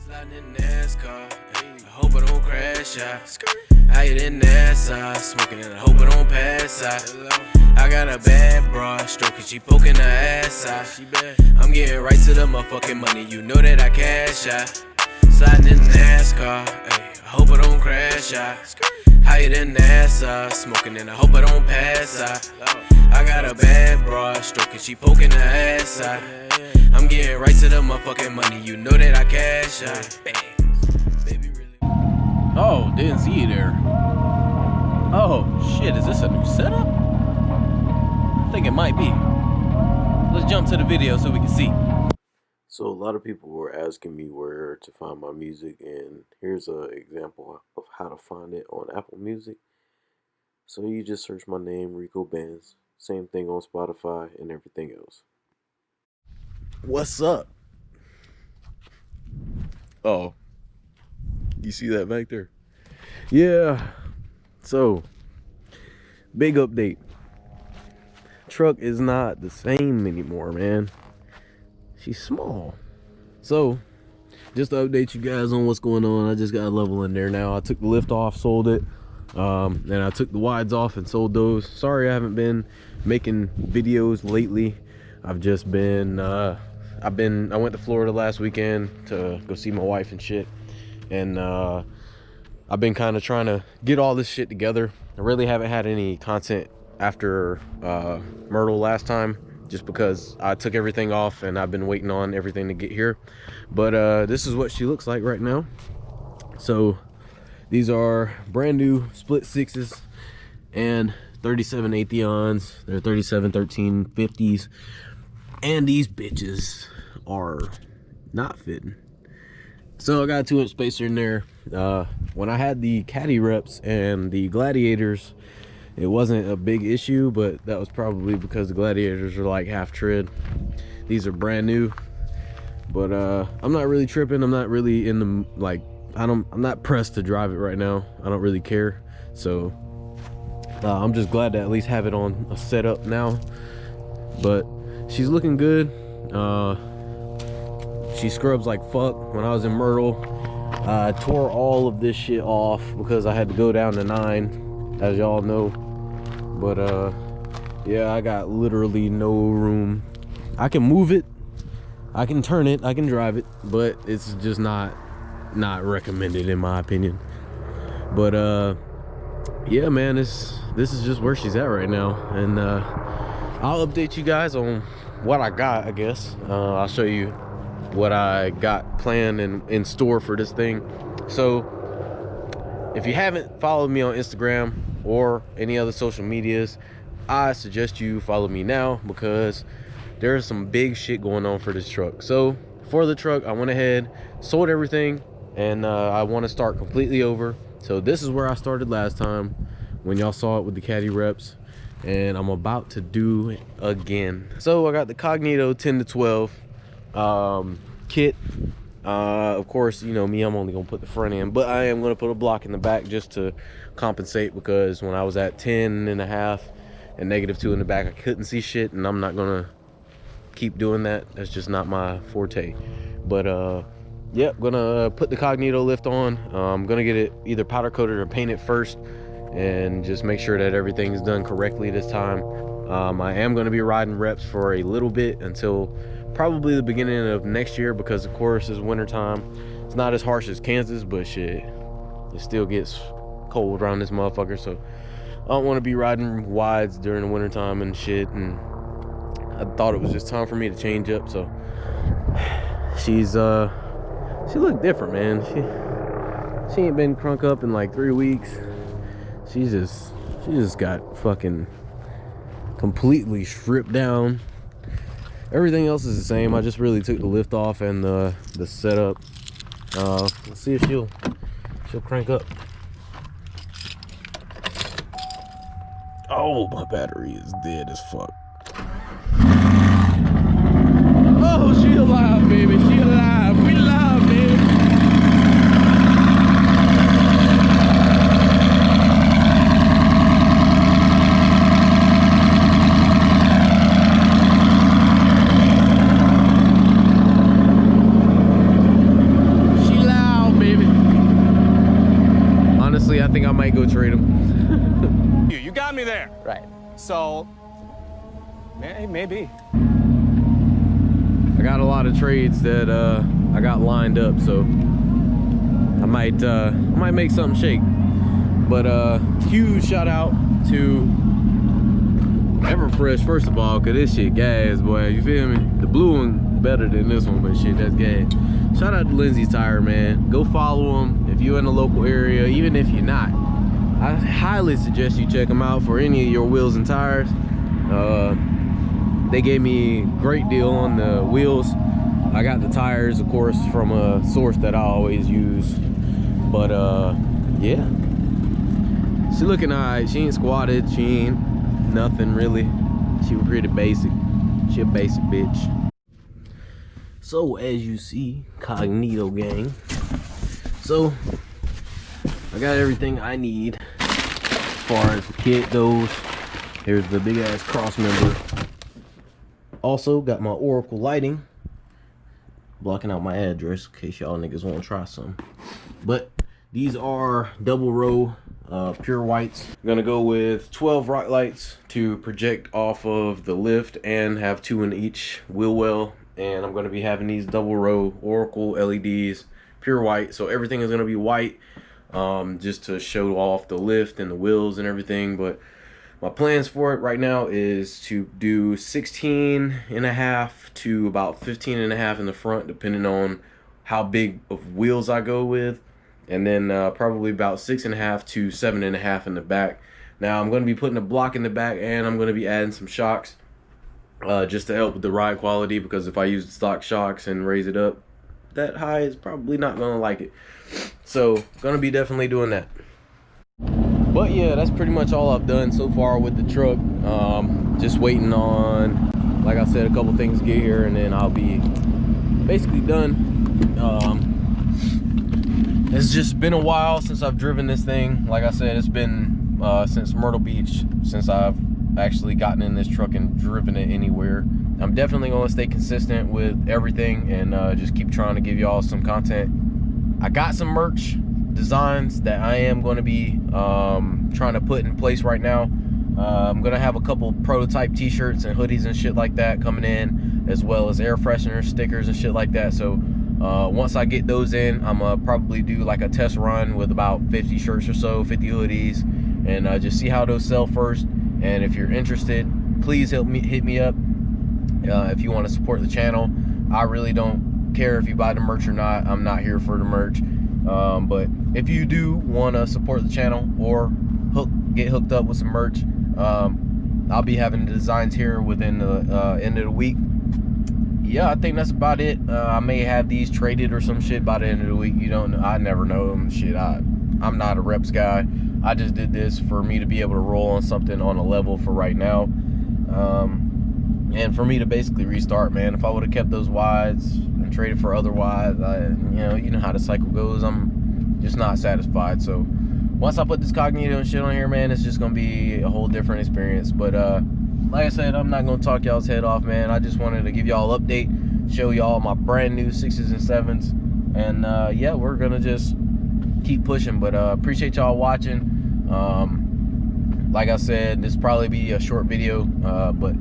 Sliding in NASCAR, I hope I don't crash out. Higher than NASA, smoking and I hope I don't pass out. I got a bad bra, stroking, she poking her ass out. I'm getting right to the motherfucking money, you know that I cash out. Sliding in NASCAR, I hope I don't crash out. Higher than NASA, smoking and I hope I don't pass out. I got a bad bra, stroking, she poking her ass out. I'm getting right to the motherfucking money, you know that I cash out. Baby, really. Oh, didn't see you there. Oh shit, is this a new setup? I think it might be. Let's jump to the video so we can see. So a lot of people were asking me where to find my music, and here's an example of how to find it on Apple Music. So you just search my name, Rico Bands. Same thing on Spotify and everything else. What's up? Oh, you see that back there? Yeah. So, big update. Truck is not the same anymore, man. She's small. So, just to update you guys on what's going on, I just got a level in there now. I took the lift off, sold it. And I took the wides off and sold those. Sorry I haven't been making videos lately. I've just been I went to Florida last weekend to go see my wife and shit, and I've been kind of trying to get all this shit together. I really haven't had any content after Myrtle last time, just because I took everything off and I've been waiting on everything to get here. But this is what she looks like right now. So these are brand new split sixes and 37 Atheons. They're 37 1350s, and these bitches are not fitting. So I got a 2-inch spacer in there. When I had the caddy reps and the gladiators, it wasn't a big issue, but that was probably because the gladiators are like half tread. These are brand new, but I'm not really tripping. I'm not really in the, like, I'm not pressed to drive it right now. I don't really care. So I'm just glad to at least have it on a setup now. But she's looking good. She scrubs like fuck. When I was in Myrtle, I tore all of this shit off because I had to go down to 9, as y'all know. But yeah, I got literally no room. I can move it, I can turn it, I can drive it, but it's just not recommended in my opinion. But yeah, man, this is just where she's at right now, and I'll update you guys on what I got, I guess. I'll show you what I got planned and in store for this thing. So if you haven't followed me on Instagram or any other social medias, I suggest you follow me now, because there's some big shit going on for this truck. So for the truck, I went ahead, sold everything, and I want to start completely over. So this is where I started last time when y'all saw it with the caddy reps, and I'm about to do it again. So I got the Cognito 10 to 12 kit. Of course, you know me, I'm only gonna put the front end, but I am gonna put a block in the back just to compensate, because when I was at 10.5 and -2 in the back, I couldn't see shit, and I'm not gonna keep doing that. That's just not my forte. But yep, gonna put the Cognito lift on. I'm gonna get it either powder coated or painted first, and just make sure that everything's done correctly this time. I am gonna be riding reps for a little bit until probably the beginning of next year, because of course it's winter time. It's not as harsh as Kansas, but shit, it still gets cold around this motherfucker. So I don't want to be riding wides during the winter time and shit, and I thought it was just time for me to change up. So she looked different, man. She ain't been crunk up in like 3 weeks. She just got fucking completely stripped down. Everything else is the same. I just really took the lift off and the setup. Let's see if she'll crank up. Oh, my battery is dead as fuck. Oh, she alive, baby. She alive. We alive, baby. She honestly, I think I might go trade them. You got me there. Right. So, maybe. I got a lot of trades that I got lined up, so I might make something shake. But huge shout out to Everfresh first of all, cause this shit gas, boy. You feel me? The blue one better than this one, but shit, that's gas. Shout out to Lindsay's Tire, man. Go follow them if you're in the local area, even if you're not. I highly suggest you check them out for any of your wheels and tires. They gave me a great deal on the wheels. I got the tires, of course, from a source that I always use. But yeah, she looking alright. She ain't squatted. She ain't nothing really. She was pretty basic. She a basic bitch. So as you see, Cognito gang. So I got everything I need as far as the kit goes. Here's the big ass cross member. Also got my Oracle lighting, blocking out my address in case y'all niggas want to try some. But these are double row pure whites. I'm gonna go with 12 rock lights to project off of the lift and have 2 in each wheel well. And I'm gonna be having these double row Oracle LEDs, pure white. So everything is gonna be white, just to show off the lift and the wheels and everything. But my plans for it right now is to do 16.5 to about 15.5 in the front, depending on how big of wheels I go with. And then probably about 6.5 to 7.5 in the back. Now I'm going to be putting a block in the back, and I'm going to be adding some shocks just to help with the ride quality, because if I use stock shocks and raise it up that high, it's probably not going to like it. So going to be definitely doing that. But yeah, that's pretty much all I've done so far with the truck. Just waiting on, like I said, a couple things to get here, and then I'll be basically done. It's just been a while since I've driven this thing. Like I said, it's been since Myrtle Beach since I've actually gotten in this truck and driven it anywhere. I'm definitely going to stay consistent with everything and just keep trying to give y'all some content. I got some merch designs that I am going to be trying to put in place right now. I'm going to have a couple prototype t-shirts and hoodies and shit like that coming in, as well as air freshener stickers and shit like that. So once I get those in, I'm gonna probably do like a test run with about 50 shirts or so, 50 hoodies, and just see how those sell first. And if you're interested, please hit me up if you want to support the channel. I really don't care if you buy the merch or not. I'm not here for the merch. But if you do want to support the channel or get hooked up with some merch, I'll be having the designs here within the end of the week. Yeah, I think that's about it. I may have these traded or some shit by the end of the week. You don't know. I never know them. Shit, I'm not a reps guy. I just did this for me to be able to roll on something on a level for right now. And for me to basically restart, man. If I would have kept those wides and traded for other wides, you know how the cycle goes. I'm just not satisfied. So once I put this Cognito and shit on here, man, it's just gonna be a whole different experience. But like I said, I'm not gonna talk y'all's head off, man. I just wanted to give y'all an update, show y'all my brand new 6s and 7s, and yeah, we're gonna just keep pushing. But appreciate y'all watching. Like I said, this probably be a short video, but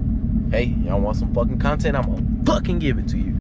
hey, y'all want some fucking content, I'm gonna fucking give it to you.